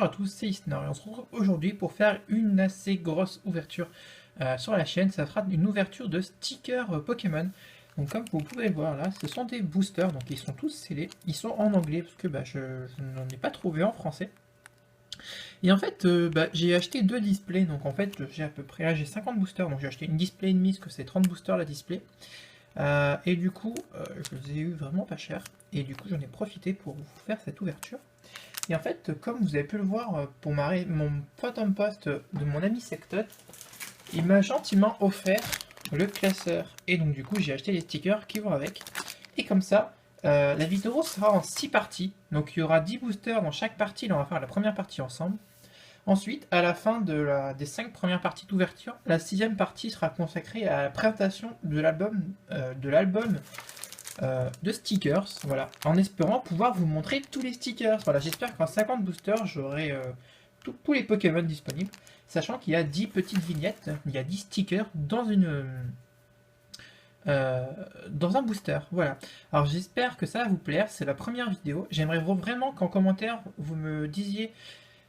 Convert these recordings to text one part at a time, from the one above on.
Bonjour à tous, c'est Isnor et on se retrouve aujourd'hui pour faire une assez grosse ouverture sur la chaîne. Ça sera une ouverture de stickers Pokémon. Donc comme vous pouvez voir là, ce sont des boosters, donc ils sont tous scellés. Ils sont en anglais parce que je n'en ai pas trouvé en français. Et en fait, j'ai acheté deux displays, donc en fait j'ai à peu près, là j'ai 50 boosters, donc j'ai acheté une display et demi parce que c'est 30 boosters la display. Et du coup, je les ai eu vraiment pas cher. Et du coup j'en ai profité pour vous faire cette ouverture. Et en fait, comme vous avez pu le voir pour mon Phantom Post de mon ami Sectot, il m'a gentiment offert le classeur. Et donc du coup, j'ai acheté les stickers qui vont avec. Et comme ça, la vidéo sera en 6 parties. Donc il y aura 10 boosters dans chaque partie. Là, on va faire la première partie ensemble. Ensuite, à la fin des 5 premières parties d'ouverture, la 6e partie sera consacrée à la présentation de l'album de stickers, voilà, en espérant pouvoir vous montrer tous les stickers. Voilà, j'espère qu'en 50 boosters, j'aurai tous les Pokémon disponibles, sachant qu'il y a 10 petites vignettes, il y a 10 stickers dans un booster, voilà. Alors j'espère que ça va vous plaire, c'est la première vidéo. J'aimerais vraiment qu'en commentaire, vous me disiez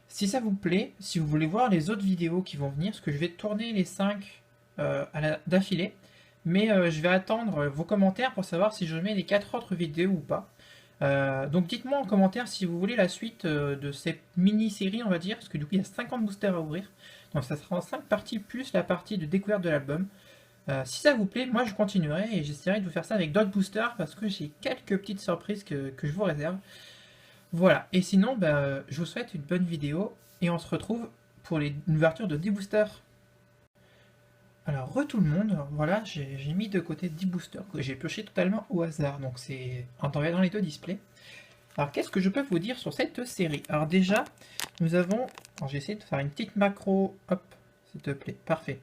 si ça vous plaît, si vous voulez voir les autres vidéos qui vont venir, parce que je vais tourner les 5 d'affilée. Mais je vais attendre vos commentaires pour savoir si je mets les 4 autres vidéos ou pas. Donc dites-moi en commentaire si vous voulez la suite de cette mini-série, on va dire, parce que du coup il y a 50 boosters à ouvrir. Donc ça sera en 5 parties plus la partie de découverte de l'album. Si ça vous plaît, moi je continuerai et j'essaierai de vous faire ça avec d'autres boosters parce que j'ai quelques petites surprises que je vous réserve. Voilà, et sinon, je vous souhaite une bonne vidéo et on se retrouve pour une ouverture de 10 boosters. Alors, tout le monde, voilà, j'ai mis de côté 10 boosters que j'ai pioché totalement au hasard, donc c'est en regardant les deux displays. Alors, qu'est-ce que je peux vous dire sur cette série? Alors déjà, nous avons, j'ai essayé de faire une petite macro, hop, s'il te plaît, parfait.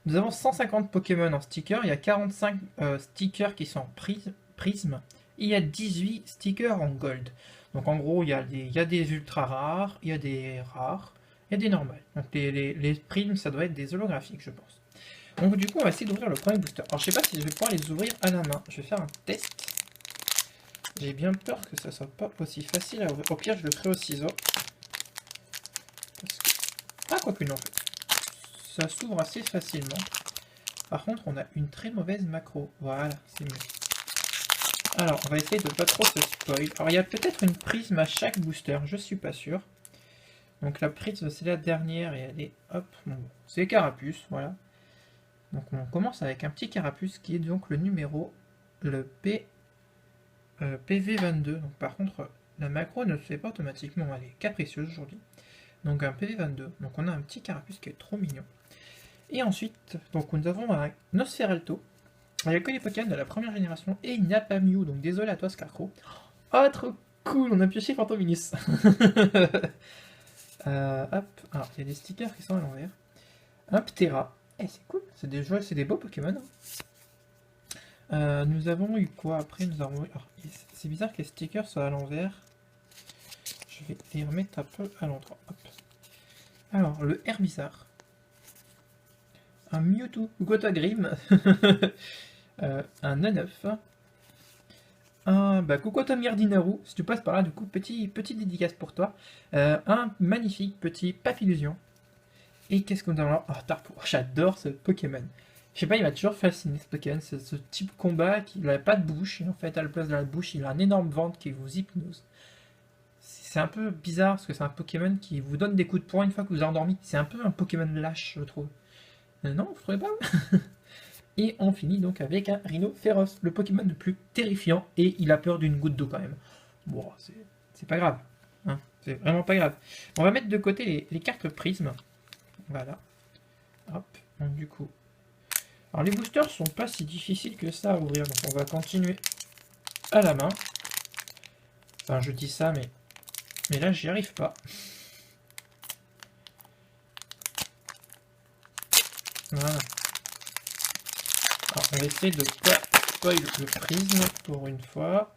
Nous avons 150 Pokémon en stickers, il y a 45 stickers qui sont en prisme, et il y a 18 stickers en gold. Donc en gros, il y a des ultra rares, il y a des rares, il y a des normales. Donc les primes, ça doit être des holographiques, je pense. Donc du coup, on va essayer d'ouvrir le premier booster. Alors je sais pas si je vais pouvoir les ouvrir à la main. Je vais faire un test. J'ai bien peur que ça soit pas aussi facile à ouvrir. Au pire, je le ferai au ciseau. Ah, quoique non, en fait. Ça s'ouvre assez facilement. Par contre, on a une très mauvaise macro. Voilà, c'est mieux. Alors, on va essayer de pas trop se spoil. Alors, il y a peut-être une prisme à chaque booster, je suis pas sûr. Donc la prisme, c'est la dernière et elle est... Hop, bon, c'est Carapuce, voilà. Donc on commence avec un petit Carapuce qui est donc le numéro, le PV22. Donc par contre, la macro ne se fait pas automatiquement, elle est capricieuse aujourd'hui. Donc un PV22. Donc on a un petit Carapuce qui est trop mignon. Et ensuite, donc nous avons un Nosferalto. Il n'y a que les Pokémon de la première génération et il n'y a pas Mew, donc désolé à toi Scarecrow. Oh trop cool, on a pioché Fantominis. Hop, alors il y a des stickers qui sont à l'envers. Un Ptera. Eh, c'est cool, c'est des beaux Pokémon. Nous avons eu quoi après? Nous avons eu... C'est bizarre que les stickers soient à l'envers. Je vais les remettre un peu à l'endroit. Alors, le Herbizarre. Un Mewtwo, Gotagrim. Un Naneuf. Un Kukotomirdinaru, si tu passes par là, du coup, petit dédicace pour toi. Un magnifique petit Papillusion. Et qu'est-ce qu'on a là? Oh, Tarpour, j'adore ce Pokémon. Je sais pas, il m'a toujours fasciné ce Pokémon, ce type combat qui n'a pas de bouche, et en fait à la place de la bouche, il a un énorme ventre qui vous hypnose. C'est un peu bizarre parce que c'est un Pokémon qui vous donne des coups de poing une fois que vous êtes endormi. C'est un peu un Pokémon lâche, je trouve. Non, vous trouvez pas? Et on finit donc avec un Rhino féroce, le Pokémon le plus terrifiant, et il a peur d'une goutte d'eau quand même. Bon, c'est pas grave. Hein, c'est vraiment pas grave. On va mettre de côté les cartes prisme. Voilà. Hop, donc du coup. Alors les boosters sont pas si difficiles que ça à ouvrir, donc on va continuer à la main. Enfin, je dis ça, mais là, j'y arrive pas. Voilà. Alors, on va essayer de pas spoil le prisme pour une fois.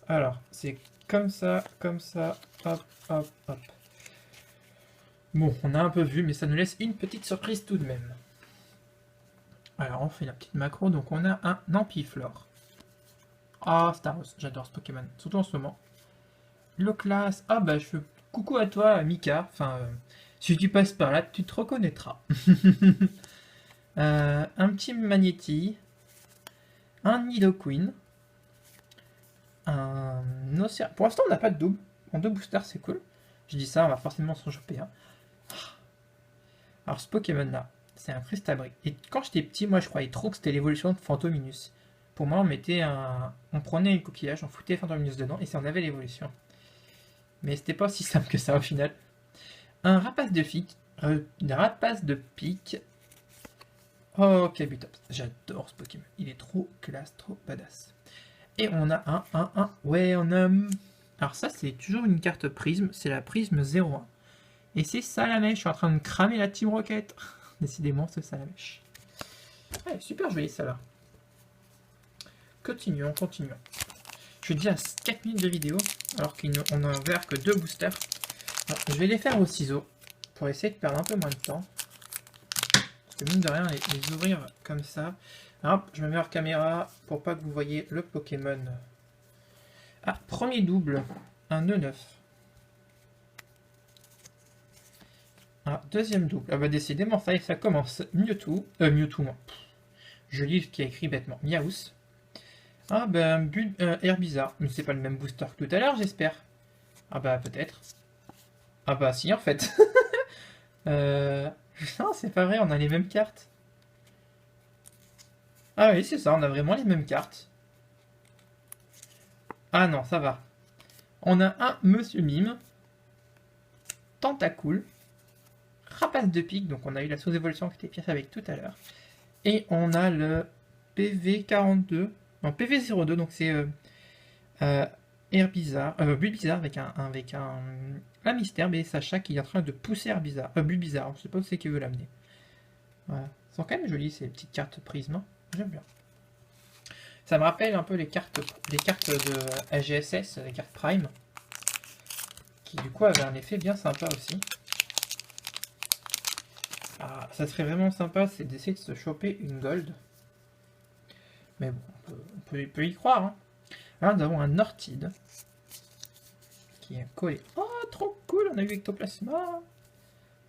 Alors, c'est comme ça, hop, hop, hop. Bon, on a un peu vu, mais ça nous laisse une petite surprise tout de même. Alors, on fait la petite macro, donc on a un Ampiflore. Ah, Staros, j'adore ce Pokémon, surtout en ce moment. Le classe, ah bah je veux coucou à toi, Mika. Enfin, si tu passes par là, tu te reconnaîtras. Un petit Magnéti. Un Nidoqueen. Un Océan. Pour l'instant, on n'a pas de double. En 2 boosters, c'est cool. Je dis ça, on va forcément s'en choper un. Alors, ce Pokémon-là, c'est un Cristabri. Et quand j'étais petit, moi, je croyais trop que c'était l'évolution de Fantominus. Pour moi, on prenait une coquillage, on foutait Fantominus dedans, et ça en avait l'évolution. Mais c'était pas aussi simple que ça, au final. Un Rapace de pique. Oh, Kabutops. J'adore ce Pokémon. Il est trop classe, trop badass. Et on a un. Ouais, on a... Alors ça, c'est toujours une carte prisme. C'est la prisme 01. Et c'est Salamèche. Je suis en train de cramer la Team Rocket. Décidément, c'est Salamèche. Ouais, super joli, ça là. Continuons. Je suis déjà à 4 minutes de vidéo. Alors qu'on n'a ouvert que 2 boosters. Alors, je vais les faire au ciseau. Pour essayer de perdre un peu moins de temps. Parce que mine de rien, les ouvrir comme ça. Hop, je me mets hors caméra pour pas que vous voyez le Pokémon. Ah, premier double, un E9. Ah, deuxième double. Ah bah décidément, ça commence. Mewtwo, non. Je lis ce qui a écrit bêtement. Miaus. Ah ben, Herbizarre. Mais c'est pas le même booster que tout à l'heure, j'espère. Ah bah peut-être. Ah bah si, en fait. Non, c'est pas vrai, on a les mêmes cartes. Ah oui, c'est ça, on a vraiment les mêmes cartes. Ah non, ça va. On a un Monsieur Mime. Tentacool. Rapace de pique, donc on a eu la sous-évolution qui était pièce avec tout à l'heure. Et on a le PV42. Non, PV02, donc c'est Herbizarre. Bulbizarre avec un mystère, mais Sacha qui est en train de pousser Herbizarre. Bulbizarre, je sais pas où c'est qu'il veut l'amener. Voilà. Ils sont quand même jolies ces petites cartes prisme. J'aime bien. Ça me rappelle un peu les cartes de AGSS, les cartes Prime, qui du coup avaient un effet bien sympa aussi. Ah, ça serait vraiment sympa, c'est d'essayer de se choper une gold. Mais bon, on peut y croire. Hein. Là, nous avons un Ortide qui est collé. Oh, trop cool, on a eu Ectoplasma.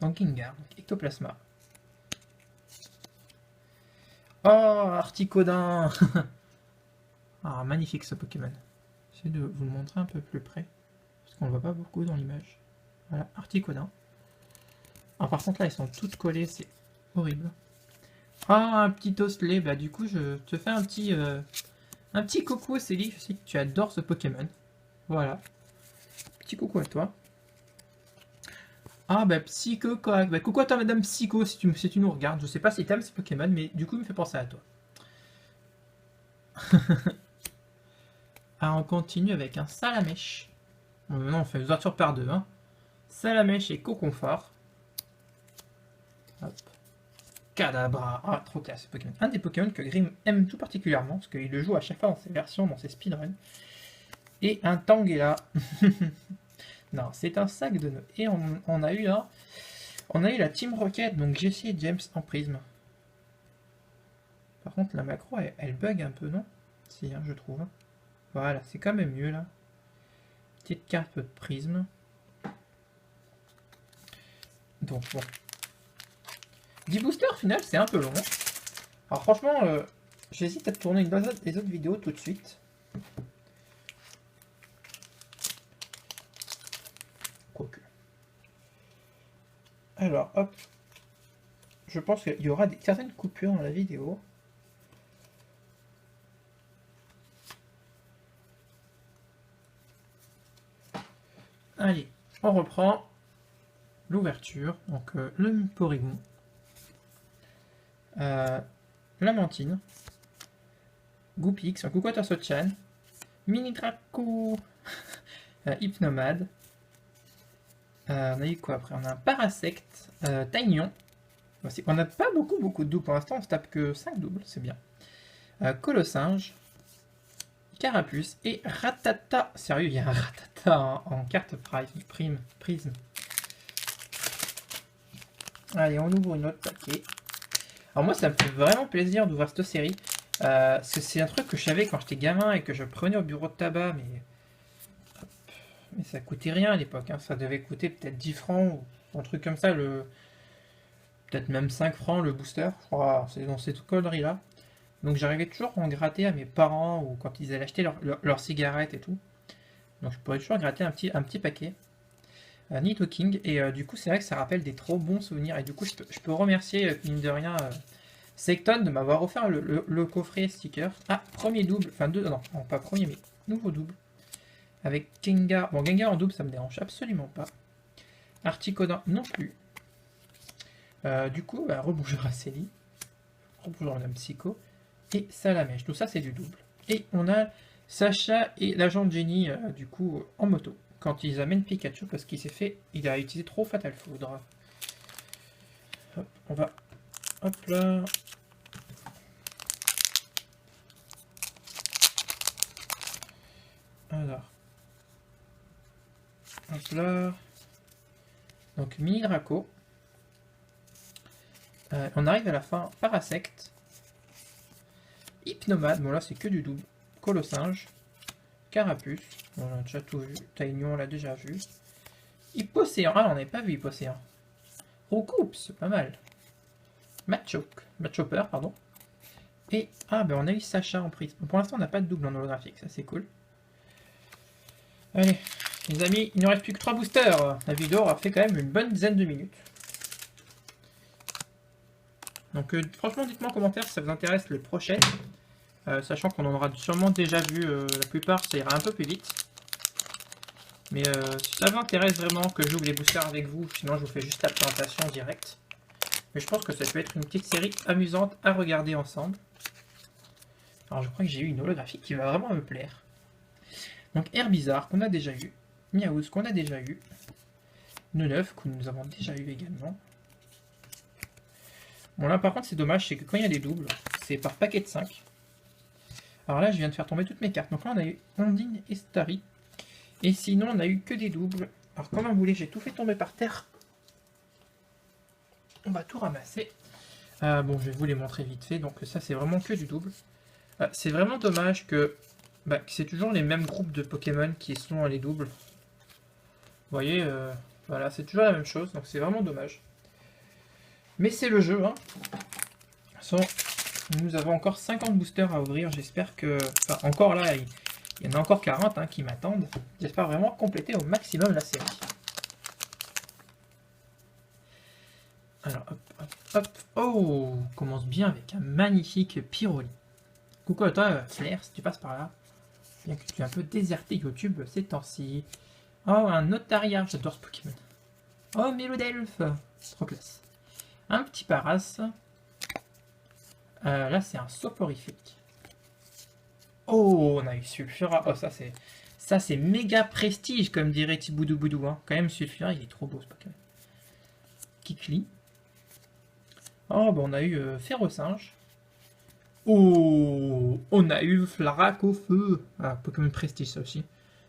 Donc Gengar, donc Ectoplasma. Oh, Articodin. Ah, magnifique ce Pokémon. J'essaie de vous le montrer un peu plus près. Parce qu'on ne le voit pas beaucoup dans l'image. Voilà, Articodin. Ah, par contre là, ils sont toutes collées, c'est horrible. Ah, un petit Ostley. Bah du coup, je te fais un petit coucou, Célie. Je sais que tu adores ce Pokémon. Voilà. Petit coucou à toi. Ah, bah Psycho, correct. Bah coucou à toi, Madame Psycho, si tu nous regardes. Je sais pas si t'aimes ce Pokémon, mais du coup, il me fait penser à toi. Ah, on continue avec un Salamèche. Bon, maintenant, on fait une ouverture par deux. Hein. Salamèche et Coconfort. Hop. Kadabra. Ah, trop classe ce Pokémon. Un des Pokémon que Grim aime tout particulièrement, parce qu'il le joue à chaque fois dans ses versions, dans ses speedruns. Et un Tangela. Non, c'est un sac de nœuds. Et on a eu la Team Rocket, donc Jessie et James en prisme. Par contre, la macro, elle bug un peu, non? Si, hein, je trouve. Voilà, c'est quand même mieux, là. Petite carte de prisme. Donc, bon. 10 boosters, au final, c'est un peu long. Alors, franchement, j'hésite à tourner les autres vidéos tout de suite. Quoique. Alors, hop. Je pense qu'il y aura certaines coupures dans la vidéo. Allez, on reprend l'ouverture. Donc, le Porygon. Lamentine. Goupix, un coucou à Tarsochan. Mini Draco. Hypnomade. On a eu quoi après? On a un Parasect. Taignon. On n'a pas beaucoup de doubles pour l'instant, on se tape que 5 doubles, c'est bien. Colossinge. Carapuce et Ratata. Sérieux, il y a un Ratata en carte prisme. Allez, on ouvre une autre paquet. Alors moi, ça me fait vraiment plaisir d'ouvrir cette série. C'est un truc que je savais quand j'étais gamin et que je prenais au bureau de tabac, mais... Mais ça coûtait rien à l'époque, hein. Ça devait coûter peut-être 10 francs ou un truc comme ça, peut-être même 5 francs le booster. Je crois, c'est dans cette connerie-là. Donc j'arrivais toujours à en gratter à mes parents ou quand ils allaient acheter leurs cigarettes et tout. Donc je pourrais toujours gratter un petit paquet. Nito King. Et du coup, c'est vrai que ça rappelle des trop bons souvenirs. Et du coup, je peux remercier, mine de rien, Secton de m'avoir offert le coffret sticker. Ah, premier double. Enfin, deux. Non, pas premier, mais nouveau double. Avec Gengar. Bon, Gengar en double, ça me dérange absolument pas. Articodin non plus. Du coup, bah, rebonjour à Célie. Rebonjour Madame Psycho. Et Salamèche. Tout ça, c'est du double. Et on a Sacha et l'agent Jenny, du coup, en moto. Quand ils amènent Pikachu parce il a utilisé trop Fatal Foudre. Hop, on va, hop là. Alors, hop là. Donc Mini Draco. On arrive à la fin. Parasect. Hypnomade, bon là c'est que du double. Colossinge. Carapuce, on a déjà tout vu. Taignon, on l'a déjà vu. Hippocéan, ah on n'avait pas vu Hippocéan. Roucoups, pas mal. Matchopper, pardon. Et, ah ben on a eu Sacha en prise. Pour l'instant on n'a pas de double en holographique, ça c'est cool. Allez, les amis, il ne reste plus que 3 boosters. La vidéo aura fait quand même une bonne dizaine de minutes. Donc franchement dites-moi en commentaire si ça vous intéresse les prochaines. Sachant qu'on en aura sûrement déjà vu la plupart, ça ira un peu plus vite. Mais si ça vous intéresse vraiment que j'ouvre les boosters avec vous, sinon je vous fais juste la présentation en direct. Mais je pense que ça peut être une petite série amusante à regarder ensemble. Alors je crois que j'ai eu une holographie qui va vraiment me plaire. Donc Herbizarre qu'on a déjà eu, Miaouz qu'on a déjà eu, Neuf que nous avons déjà eu également. Bon là par contre c'est dommage, c'est que quand il y a des doubles, c'est par paquet de 5. Alors là, je viens de faire tomber toutes mes cartes. Donc là, on a eu Ondine et Starry. Et sinon, on a eu que des doubles. Alors, comme vous voulez, j'ai tout fait tomber par terre. On va tout ramasser. Bon, je vais vous les montrer vite fait. Donc ça, c'est vraiment que du double. C'est vraiment dommage que c'est toujours les mêmes groupes de Pokémon qui sont les doubles. Vous voyez, voilà, c'est toujours la même chose. Donc c'est vraiment dommage. Mais c'est le jeu, hein. Nous avons encore 50 boosters à ouvrir, j'espère que... Enfin, encore là, il y en a encore 40 hein, qui m'attendent. J'espère vraiment compléter au maximum la série. Alors, hop, hop, hop. Oh, on commence bien avec un magnifique Pyroli. Coucou à toi, Flair, si tu passes par là. Bien que tu es un peu déserté YouTube ces temps-ci. Oh, un Notariat, j'adore ce Pokémon. Oh, Mélodelphe, trop classe. Un petit Paras. Là, c'est un soporifique. Oh, on a eu Sulfura. Oh, ça c'est méga prestige, comme dirait Thiboudou Boudou. Hein. Quand même, Sulfura, il est trop beau, ce Pokémon. Kikli. Oh, bah, on a eu Ferrosinge. Oh, on a eu Flarak au feu. Ah, Pokémon prestige, ça aussi.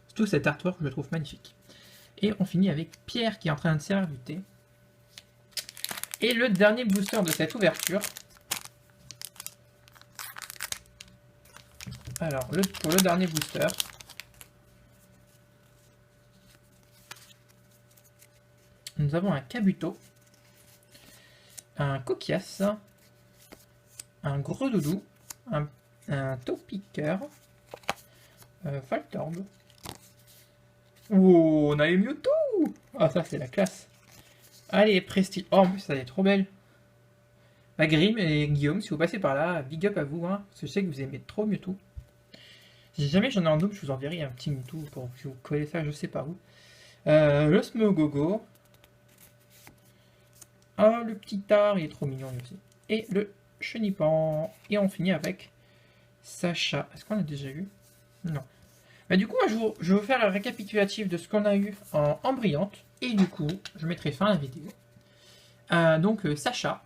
Surtout cet artwork, je le trouve magnifique. Et on finit avec Pierre qui est en train de servir du thé. Et le dernier booster de cette ouverture. Alors, pour le dernier booster, nous avons un Kabuto, un Coquias, un Gros Doudou, un Topiqueur, Faltorb. Oh, on a eu Mewtwo! Ah, ça c'est la classe. Allez, Prestige. Oh, en plus, ça est trop belle. Grim et Guillaume, si vous passez par là, big up à vous, hein, parce que je sais que vous aimez trop Mewtwo. Si jamais j'en ai en double, je vous enverrai un petit Mewtwo pour que vous collez ça, je sais pas où. Le Smogogo. Oh, le petit Tar, il est trop mignon lui aussi. Et le Chenipan. Et on finit avec Sacha. Est-ce qu'on a déjà eu? Non. Bah, du coup, moi, je vais vous faire un récapitulatif de ce qu'on a eu en brillante. Et du coup, je mettrai fin à la vidéo. Donc, Sacha.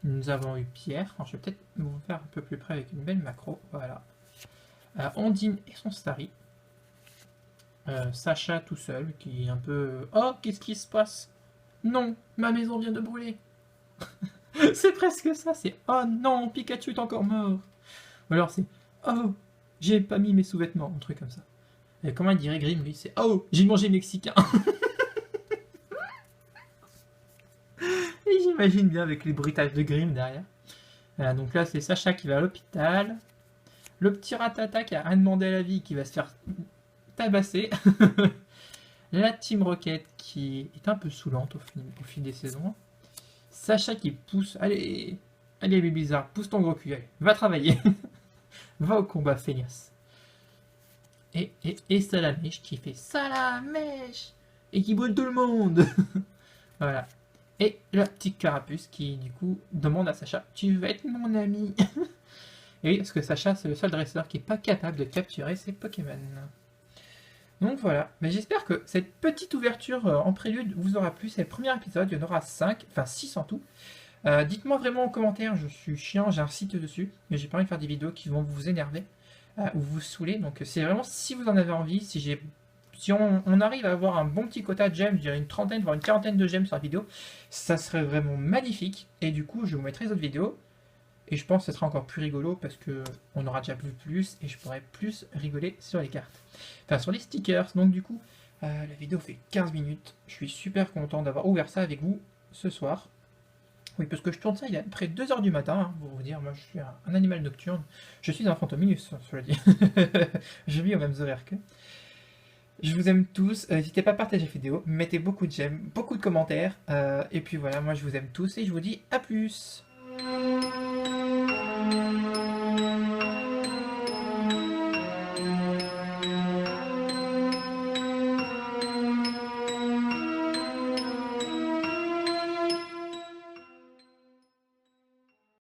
Nous avons eu Pierre. Alors, je vais peut-être vous faire un peu plus près avec une belle macro. Voilà. Ondine et son Starry. Sacha tout seul, qui est un peu... Oh, qu'est-ce qui se passe? Non, ma maison vient de brûler. C'est presque ça, c'est... Oh non, Pikachu est encore mort. Ou alors c'est... Oh, j'ai pas mis mes sous-vêtements, un truc comme ça. Et comment il dirait Grimm, lui, c'est oh, j'ai mangé mexicain. Et j'imagine bien avec les bruitages de Grimm derrière. Voilà, donc là, c'est Sacha qui va à l'hôpital. Le petit Ratata qui a rien demandé à la vie, qui va se faire tabasser. La Team Rocket qui est un peu saoulante au fil des saisons. Sacha qui pousse. Allez, allez, les bizarres, pousse ton gros cul. Allez, va travailler. Va au combat, feignasse. Et Salamèche qui fait Salamèche et qui brûle tout le monde. Voilà. Et la petite carapuce qui, du coup, demande à Sacha tu veux être mon ami. Et oui, parce que Sacha, c'est le seul dresseur qui n'est pas capable de capturer ses Pokémon. Donc voilà, mais j'espère que cette petite ouverture en prélude vous aura plu. C'est le premier épisode, il y en aura 5, enfin 6 en tout. Dites-moi vraiment en commentaire, je suis chiant, j'ai un site dessus, mais j'ai pas envie de faire des vidéos qui vont vous énerver ou vous saouler. Donc c'est vraiment si vous en avez envie, si on arrive à avoir un bon petit quota de gemmes, je dirais une trentaine, voire une quarantaine de gemmes sur la vidéo, ça serait vraiment magnifique. Et du coup, je vous mettrai les autres vidéos. Et je pense que ce sera encore plus rigolo parce que on aura déjà vu plus et je pourrai plus rigoler sur les cartes. Enfin, sur les stickers. Donc du coup, la vidéo fait 15 minutes. Je suis super content d'avoir ouvert ça avec vous ce soir. Oui, parce que je tourne ça, il est à peu près 2h du matin, hein, pour vous dire, moi je suis un animal nocturne. Je suis un fantominus, cela dit. Je vis aux mêmes horaires que. Je vous aime tous, n'hésitez pas à partager la vidéo, mettez beaucoup de j'aime, beaucoup de commentaires, et puis voilà, moi je vous aime tous et je vous dis à plus.